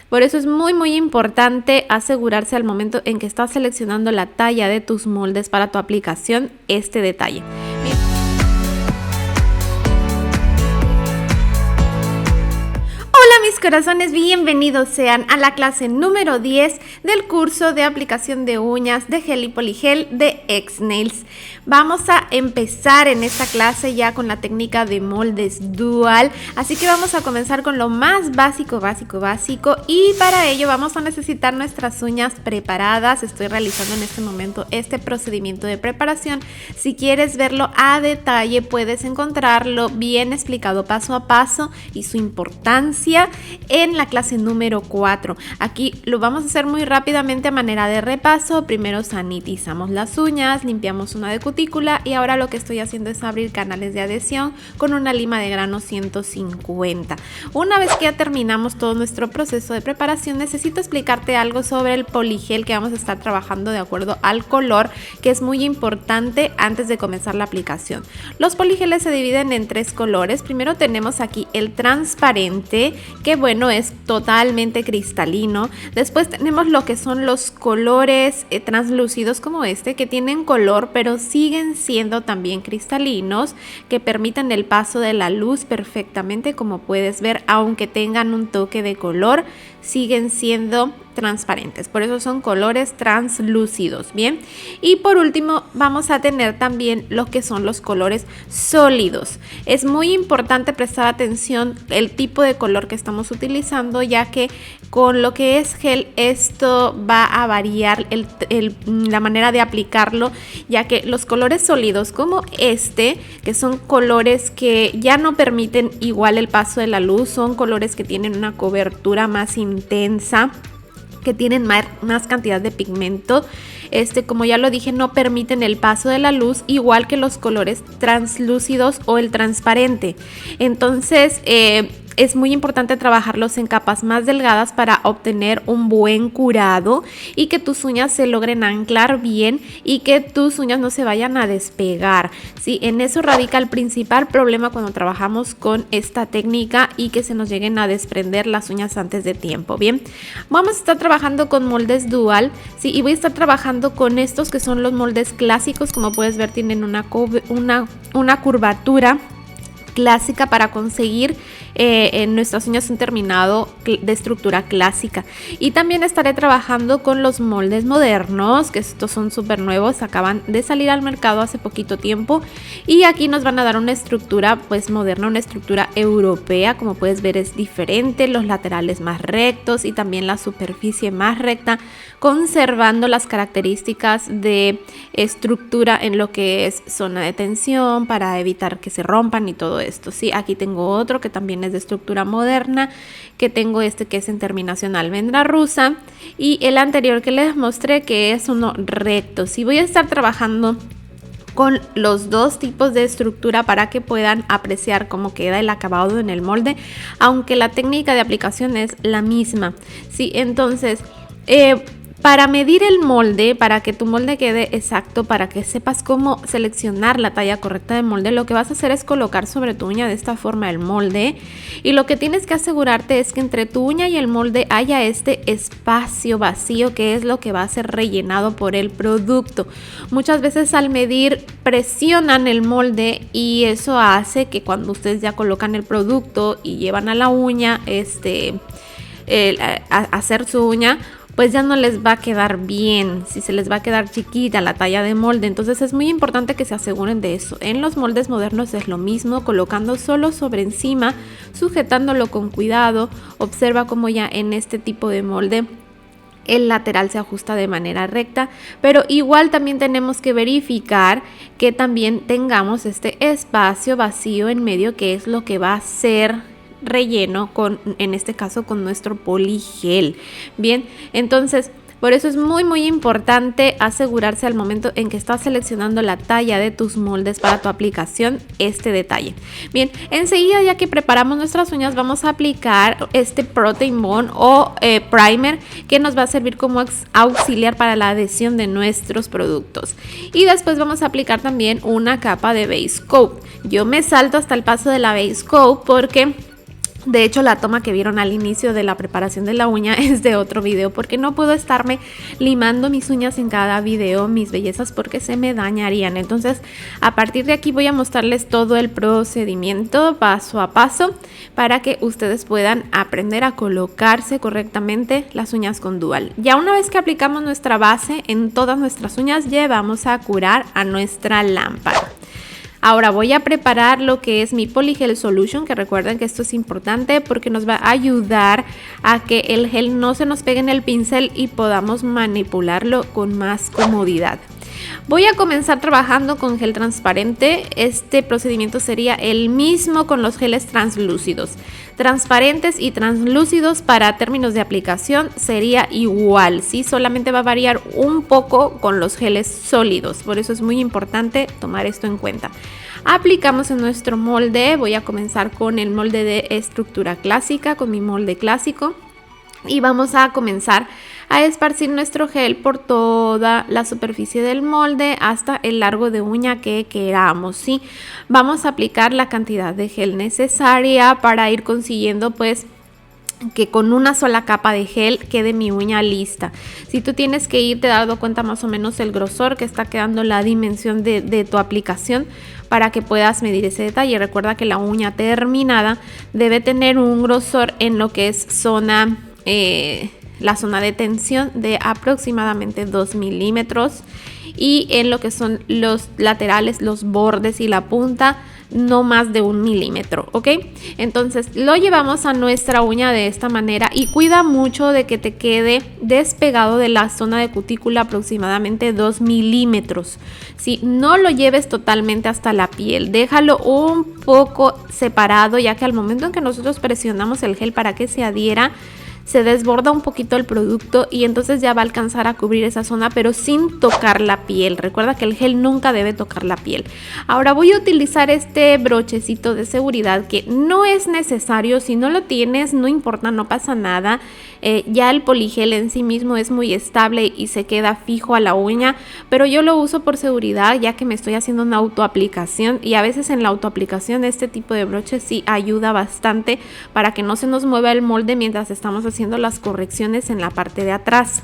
Por eso es muy importante asegurarse al momento en que estás seleccionando la talla de tus moldes para tu aplicación este detalle. Bien. Hola mis corazones, bienvenidos sean a la clase número 10 del curso de aplicación de uñas de gel y poligel de X-Nails. Vamos a empezar en esta clase ya con la técnica de moldes dual, así que vamos a comenzar con lo más básico y para ello vamos a necesitar nuestras uñas preparadas. Estoy realizando en este momento este procedimiento de preparación. Si quieres verlo a detalle puedes encontrarlo bien explicado paso a paso y su importancia en la clase número 4. Aquí lo vamos a hacer muy rápidamente a manera de repaso. Primero sanitizamos las uñas, limpiamos una de cutícula y ahora lo que estoy haciendo es abrir canales de adhesión con una lima de grano 150. Una vez que ya terminamos todo nuestro proceso de preparación, necesito explicarte algo sobre el poligel que vamos a estar trabajando de acuerdo al color, que es muy importante antes de comenzar la aplicación. Los poligeles se dividen en 3 colores. Primero tenemos aquí el transparente, que bueno, es totalmente cristalino. Después tenemos lo que son los colores translúcidos como este, que tienen color pero siguen siendo también cristalinos, que permiten el paso de la luz perfectamente, como puedes ver, aunque tengan un toque de color, siguen siendo transparentes, por eso son colores translúcidos. Bien, y por último vamos a tener también lo que son los colores sólidos. Es muy importante prestar atención el tipo de color que estamos utilizando, ya que con lo que es gel esto va a variar la manera de aplicarlo, ya que los colores sólidos como este, que son colores que ya no permiten igual el paso de la luz, son colores que tienen una cobertura más intensa, que tienen más cantidad de pigmento. Como ya lo dije, no permiten el paso de la luz, igual que los colores translúcidos o el transparente. Entonces es muy importante trabajarlos en capas más delgadas para obtener un buen curado y que tus uñas se logren anclar bien y que tus uñas no se vayan a despegar. Sí, en eso radica el principal problema cuando trabajamos con esta técnica y que se nos lleguen a desprender las uñas antes de tiempo. Bien, vamos a estar trabajando con moldes dual, sí, y voy a estar trabajando con estos que son los moldes clásicos. Como puedes ver, tienen una curvatura clásica para conseguir en nuestras uñas un terminado de estructura clásica. Y también estaré trabajando con los moldes modernos, que estos son súper nuevos, acaban de salir al mercado hace poquito tiempo, y aquí nos van a dar una estructura pues moderna, una estructura europea. Como puedes ver, es diferente, los laterales más rectos y también la superficie más recta, conservando las características de estructura en lo que es zona de tensión para evitar que se rompan y todo esto. Sí, aquí tengo otro que también es de estructura moderna, que tengo que es en terminación almendra rusa, y el anterior que les mostré que es uno recto. Sí, voy a estar trabajando con los dos tipos de estructura para que puedan apreciar cómo queda el acabado en el molde, aunque la técnica de aplicación es la misma. Sí, entonces para medir el molde, para que tu molde quede exacto, para que sepas cómo seleccionar la talla correcta de molde, lo que vas a hacer es colocar sobre tu uña de esta forma el molde, y lo que tienes que asegurarte es que entre tu uña y el molde haya este espacio vacío, que es lo que va a ser rellenado por el producto. Muchas veces al medir presionan el molde y eso hace que cuando ustedes ya colocan el producto y llevan a la uña a hacer su uña, pues ya no les va a quedar bien, si se les va a quedar chiquita la talla de molde. Entonces es muy importante que se aseguren de eso. En los moldes modernos es lo mismo, colocando solo sobre encima, sujetándolo con cuidado. Observa cómo ya en este tipo de molde el lateral se ajusta de manera recta, pero igual también tenemos que verificar que también tengamos este espacio vacío en medio, que es lo que va a ser relleno en este caso con nuestro poligel. Bien, entonces Por eso es muy importante asegurarse al momento en que estás seleccionando la talla de tus moldes para tu aplicación, este detalle. Bien, enseguida ya que preparamos nuestras uñas vamos a aplicar este Protein Bond o primer, que nos va a servir como auxiliar para la adhesión de nuestros productos. Y después vamos a aplicar también una capa de base coat. Yo me salto hasta el paso de la base coat porque De hecho, la toma que vieron al inicio de la preparación de la uña es de otro video, porque no puedo estarme limando mis uñas en cada video, mis bellezas, porque se me dañarían. Entonces, a partir de aquí voy a mostrarles todo el procedimiento paso a paso para que ustedes puedan aprender a colocarse correctamente las uñas con Dual. Ya una vez que aplicamos nuestra base en todas nuestras uñas, ya vamos a curar a nuestra lámpara. Ahora voy a preparar lo que es mi Polygel Solution, que recuerden que esto es importante porque nos va a ayudar a que el gel no se nos pegue en el pincel y podamos manipularlo con más comodidad. Voy a comenzar trabajando con gel transparente. Este procedimiento sería el mismo con los geles translúcidos. Transparentes y translúcidos para términos de aplicación sería igual, ¿sí? Solamente va a variar un poco con los geles sólidos, por eso es muy importante tomar esto en cuenta. Aplicamos en nuestro molde. Voy a comenzar con el molde de estructura clásica, con mi molde clásico, y vamos a comenzar a esparcir nuestro gel por toda la superficie del molde hasta el largo de uña que queramos, ¿sí? Vamos a aplicar la cantidad de gel necesaria para ir consiguiendo pues que con una sola capa de gel quede mi uña lista. Si tú tienes que irte dando cuenta más o menos el grosor que está quedando, la dimensión de tu aplicación, para que puedas medir ese detalle. Recuerda que la uña terminada debe tener un grosor en lo que es zona la zona de tensión de aproximadamente 2 milímetros, y en lo que son los laterales, los bordes y la punta, no más de 1 milímetro, ¿ok? Entonces lo llevamos a nuestra uña de esta manera y cuida mucho de que te quede despegado de la zona de cutícula aproximadamente 2 milímetros. Si no lo lleves totalmente hasta la piel, déjalo un poco separado, ya que al momento en que nosotros presionamos el gel para que se adhiera, se desborda un poquito el producto y entonces ya va a alcanzar a cubrir esa zona, pero sin tocar la piel. Recuerda que el gel nunca debe tocar la piel. Ahora voy a utilizar este brochecito de seguridad, que no es necesario. Si no lo tienes, no importa, no pasa nada. Ya el poligel en sí mismo es muy estable y se queda fijo a la uña, pero yo lo uso por seguridad, ya que me estoy haciendo una autoaplicación, y a veces en la autoaplicación este tipo de broche sí ayuda bastante para que no se nos mueva el molde mientras estamos haciendo las correcciones en la parte de atrás.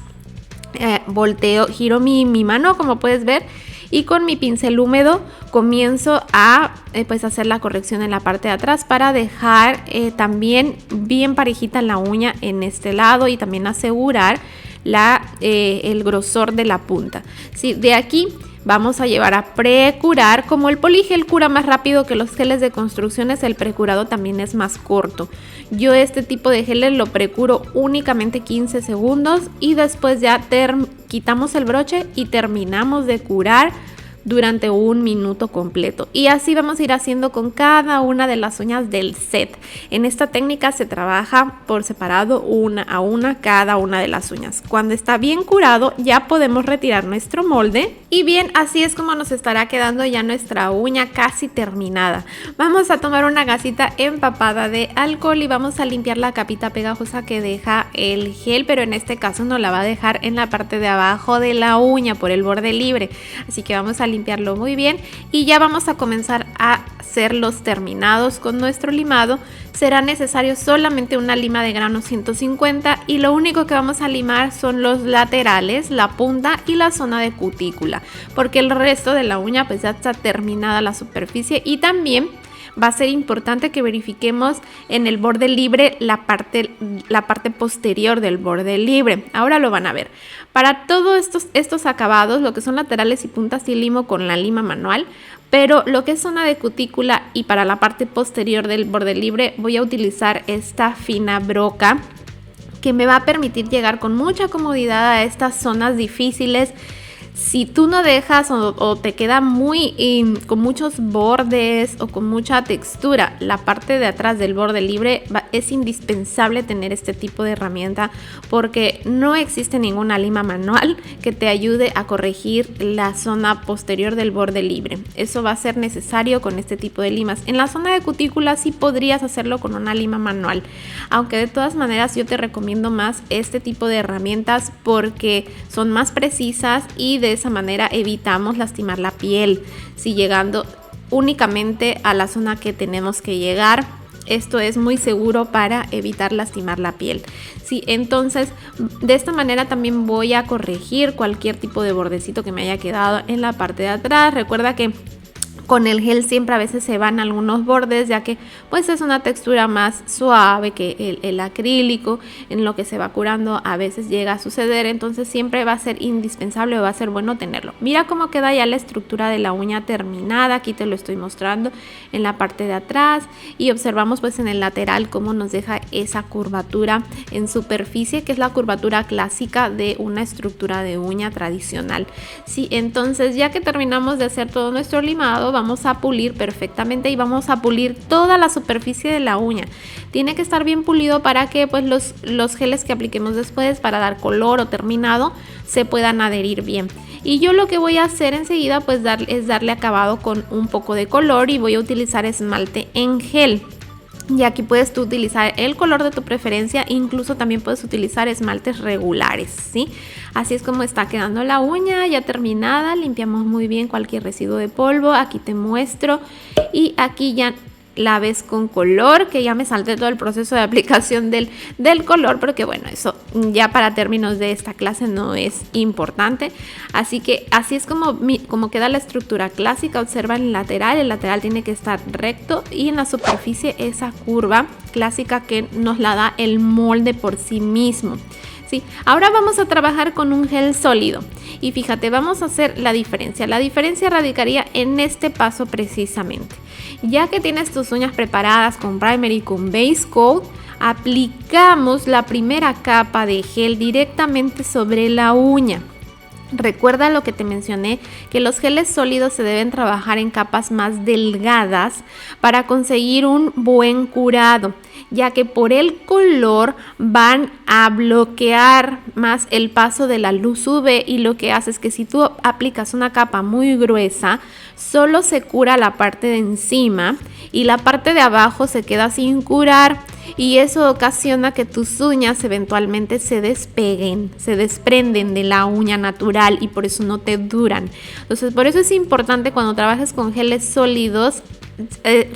Volteo, giro mi mano, como puedes ver, y con mi pincel húmedo comienzo a pues hacer la corrección en la parte de atrás para dejar también bien parejita la uña en este lado y también asegurar el grosor de la punta. Sí, de aquí vamos a llevar a precurar. Como el poligel cura más rápido que los geles de construcciones, el precurado también es más corto. Yo este tipo de geles lo precuro únicamente 15 segundos y después ya quitamos el broche y terminamos de curar durante 1 minuto completo. Y así vamos a ir haciendo con cada una de las uñas del set. En esta técnica se trabaja por separado, una a una, cada una de las uñas. Cuando está bien curado, ya podemos retirar nuestro molde. Y bien, así es como nos estará quedando ya nuestra uña casi terminada. Vamos a tomar una gasita empapada de alcohol y vamos a limpiar la capita pegajosa que deja el gel, pero en este caso nos la va a dejar en la parte de abajo de la uña por el borde libre. Así que vamos a limpiarlo muy bien y ya vamos a comenzar a hacer los terminados con nuestro limado. Será necesario solamente una lima de grano 150 y lo único que vamos a limar son los laterales, la punta y la zona de cutícula, porque el resto de la uña pues ya está terminada la superficie. Y también va a ser importante que verifiquemos en el borde libre la parte posterior del borde libre. Ahora lo van a ver. Para todos estos acabados, lo que son laterales y puntas, sí limo con la lima manual, pero lo que es zona de cutícula y para la parte posterior del borde libre voy a utilizar esta fina broca, que me va a permitir llegar con mucha comodidad a estas zonas difíciles. Si tú no dejas o te queda con muchos bordes o con mucha textura la parte de atrás del borde libre, es indispensable tener este tipo de herramienta, porque no existe ninguna lima manual que te ayude a corregir la zona posterior del borde libre. Eso va a ser necesario con este tipo de limas. En la zona de cutícula sí podrías hacerlo con una lima manual, aunque de todas maneras yo te recomiendo más este tipo de herramientas porque son más precisas y de esa manera evitamos lastimar la piel, si llegando únicamente a la zona que tenemos que llegar esto es muy seguro para evitar lastimar la piel. Sí, entonces de esta manera también voy a corregir cualquier tipo de bordecito que me haya quedado en la parte de atrás. Recuerda que con el gel siempre a veces se van algunos bordes, ya que pues es una textura más suave que el acrílico. En lo que se va curando a veces llega a suceder, entonces siempre va a ser indispensable, va a ser bueno tenerlo. Mira cómo queda ya la estructura de la uña terminada, aquí te lo estoy mostrando en la parte de atrás, y observamos pues en el lateral cómo nos deja esa curvatura en superficie, que es la curvatura clásica de una estructura de uña tradicional. Sí, entonces ya que terminamos de hacer todo nuestro limado, vamos a pulir perfectamente y vamos a pulir toda la superficie de la uña. Tiene que estar bien pulido para que pues los geles que apliquemos después para dar color o terminado se puedan adherir bien. Y yo lo que voy a hacer enseguida pues es darle acabado con un poco de color, y voy a utilizar esmalte en gel. Y aquí puedes tú utilizar el color de tu preferencia, incluso también puedes utilizar esmaltes regulares, ¿sí? Así es como está quedando la uña ya terminada. Limpiamos muy bien cualquier residuo de polvo, aquí te muestro, y aquí ya la ves con color, que ya me salté todo el proceso de aplicación del color, pero que bueno, eso ya para términos de esta clase no es importante. Así que así es como queda la estructura clásica. Observa el lateral tiene que estar recto, y en la superficie esa curva clásica que nos la da el molde por sí mismo. Sí, ahora vamos a trabajar con un gel sólido, y fíjate, vamos a hacer la diferencia. La diferencia radicaría en este paso precisamente. Ya que tienes tus uñas preparadas con primer y con base coat, aplicamos la primera capa de gel directamente sobre la uña. Recuerda lo que te mencioné, que los geles sólidos se deben trabajar en capas más delgadas para conseguir un buen curado, ya que por el color van a bloquear más el paso de la luz UV, y lo que hace es que si tú aplicas una capa muy gruesa, solo se cura la parte de encima y la parte de abajo se queda sin curar, y eso ocasiona que tus uñas eventualmente se despeguen, se desprenden de la uña natural, y por eso no te duran. Entonces por eso es importante cuando trabajes con geles sólidos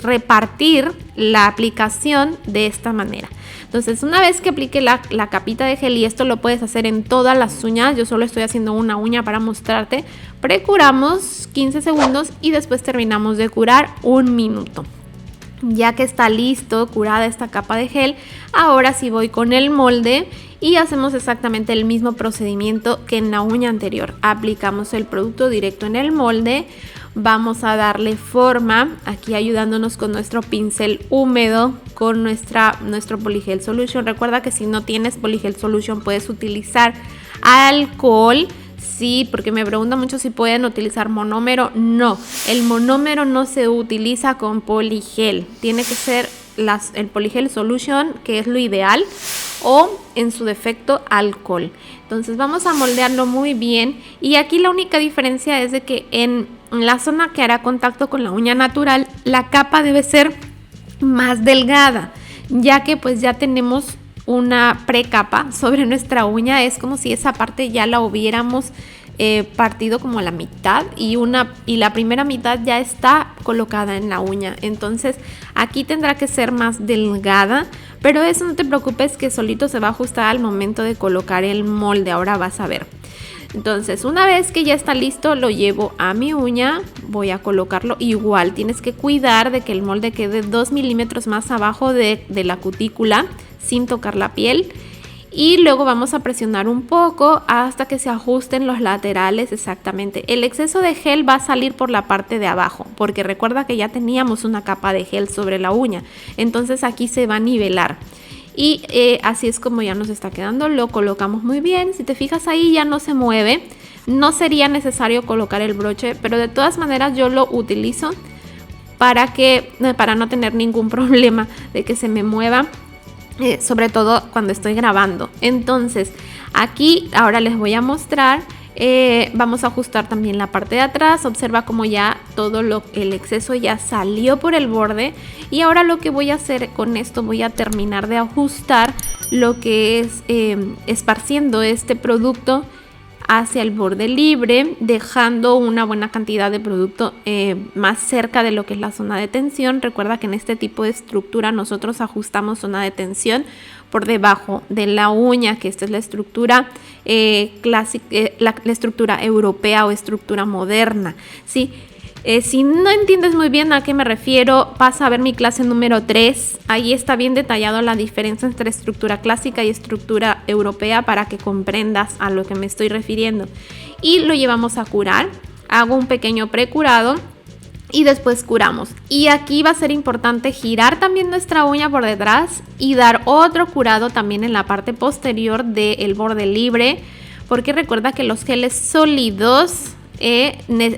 repartir la aplicación de esta manera. Entonces una vez que aplique la capita de gel, y esto lo puedes hacer en todas las uñas, yo solo estoy haciendo una uña para mostrarte, precuramos 15 segundos y después terminamos de curar 1 minuto. Ya que está listo, curada esta capa de gel, ahora sí voy con el molde y hacemos exactamente el mismo procedimiento que en la uña anterior. Aplicamos el producto directo en el molde, vamos a darle forma, aquí ayudándonos con nuestro pincel húmedo, con nuestro Polygel Solution. Recuerda que si no tienes Polygel Solution puedes utilizar alcohol. Sí, porque me preguntan mucho si pueden utilizar monómero. No, el monómero no se utiliza con poligel. Tiene que ser el Polygel Solution, que es lo ideal, o en su defecto alcohol. Entonces vamos a moldearlo muy bien, y aquí la única diferencia es de que en la zona que hará contacto con la uña natural, la capa debe ser más delgada, ya que pues ya tenemos una precapa sobre nuestra uña. Es como si esa parte ya la hubiéramos partido como a la mitad, y la primera mitad ya está colocada en la uña. Entonces aquí tendrá que ser más delgada, pero eso no te preocupes, que solito se va a ajustar al momento de colocar el molde. Ahora vas a ver. Entonces una vez que ya está listo, lo llevo a mi uña, voy a colocarlo. Igual tienes que cuidar de que el molde quede 2 milímetros más abajo de la cutícula, sin tocar la piel, y luego vamos a presionar un poco hasta que se ajusten los laterales exactamente. El exceso de gel va a salir por la parte de abajo, porque recuerda que ya teníamos una capa de gel sobre la uña, entonces aquí se va a nivelar. Y así es como ya nos está quedando. Lo colocamos muy bien. Si te fijas, ahí ya no se mueve. No sería necesario colocar el broche, pero de todas maneras yo lo utilizo para no tener ningún problema de que se me mueva, sobre todo cuando estoy grabando. Entonces aquí ahora les voy a mostrar. Vamos a ajustar también la parte de atrás. Observa como ya todo el exceso ya salió por el borde, y ahora lo que voy a hacer con esto, voy a terminar de ajustar lo que es esparciendo este producto hacia el borde libre, dejando una buena cantidad de producto más cerca de lo que es la zona de tensión. Recuerda que en este tipo de estructura nosotros ajustamos zona de tensión por debajo de la uña, que esta es la estructura clásica, la estructura europea o estructura moderna, ¿sí? Si no entiendes muy bien a qué me refiero, pasa a ver mi clase número 3. Ahí está bien detallado la diferencia entre estructura clásica y estructura europea para que comprendas a lo que me estoy refiriendo. Y lo llevamos a curar. Hago un pequeño precurado y después curamos. Y aquí va a ser importante girar también nuestra uña por detrás y dar otro curado también en la parte posterior del borde libre, porque recuerda que los geles sólidos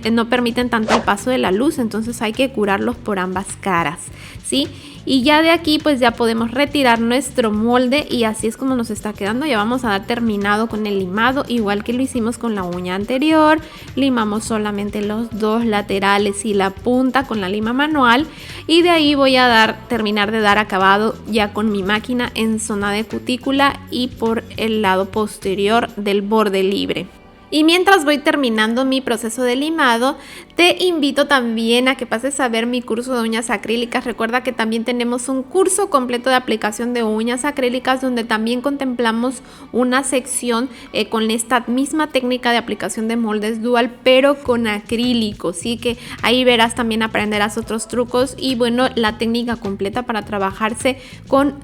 no permiten tanto el paso de la luz, entonces hay que curarlos por ambas caras, ¿sí? Y ya de aquí pues ya podemos retirar nuestro molde y así es como nos está quedando. Ya vamos a dar terminado con el limado, igual que lo hicimos con la uña anterior. Limamos solamente los dos laterales y la punta con la lima manual, y de ahí voy a terminar de dar acabado ya con mi máquina en zona de cutícula y por el lado posterior del borde libre. Y mientras voy terminando mi proceso de limado, te invito también a que pases a ver mi curso de uñas acrílicas. Recuerda que también tenemos un curso completo de aplicación de uñas acrílicas, donde también contemplamos una sección con esta misma técnica de aplicación de moldes dual, pero con acrílico, ¿sí? Que ahí verás, también aprenderás otros trucos y bueno, la técnica completa para trabajarse con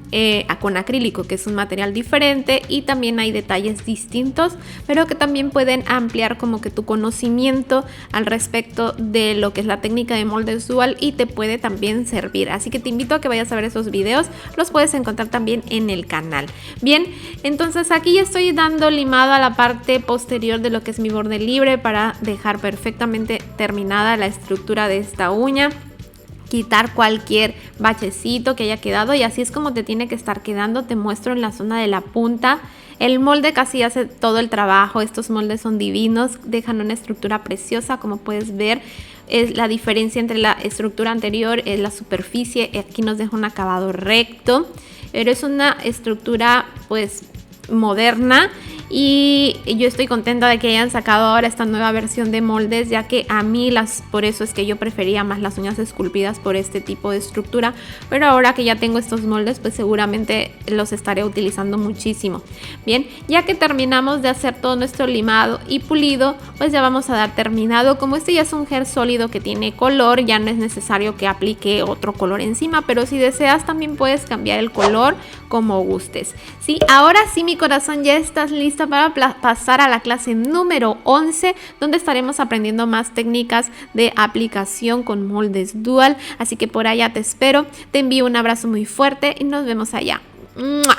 acrílico, que es un material diferente y también hay detalles distintos, pero que también pueden ampliar como que tu conocimiento al respecto de lo que es la técnica de moldes dual y te puede también servir. Así que te invito a que vayas a ver esos videos, los puedes encontrar también en el canal. Bien, entonces aquí ya estoy dando limado a la parte posterior de lo que es mi borde libre para dejar perfectamente terminada la estructura de esta uña, quitar cualquier bachecito que haya quedado, y así es como te tiene que estar quedando. Te muestro en la zona de la punta. El molde casi hace todo el trabajo. Estos moldes son divinos, dejan una estructura preciosa, como puedes ver. Es la diferencia entre la estructura anterior, es la superficie. Aquí nos deja un acabado recto, pero es una estructura pues moderna, y yo estoy contenta de que hayan sacado ahora esta nueva versión de moldes, ya que a mí por eso es que yo prefería más las uñas esculpidas por este tipo de estructura, pero ahora que ya tengo estos moldes pues seguramente los estaré utilizando muchísimo. Bien, ya que terminamos de hacer todo nuestro limado y pulido, pues ya vamos a dar terminado. Como este ya es un gel sólido que tiene color, ya no es necesario que aplique otro color encima, pero si deseas también puedes cambiar el color como gustes. Sí, ahora sí, mi corazón, ya estás lista para pasar a la clase número 11, donde estaremos aprendiendo más técnicas de aplicación con moldes dual. Así que por allá te espero. Te envío un abrazo muy fuerte y nos vemos allá. ¡Mua!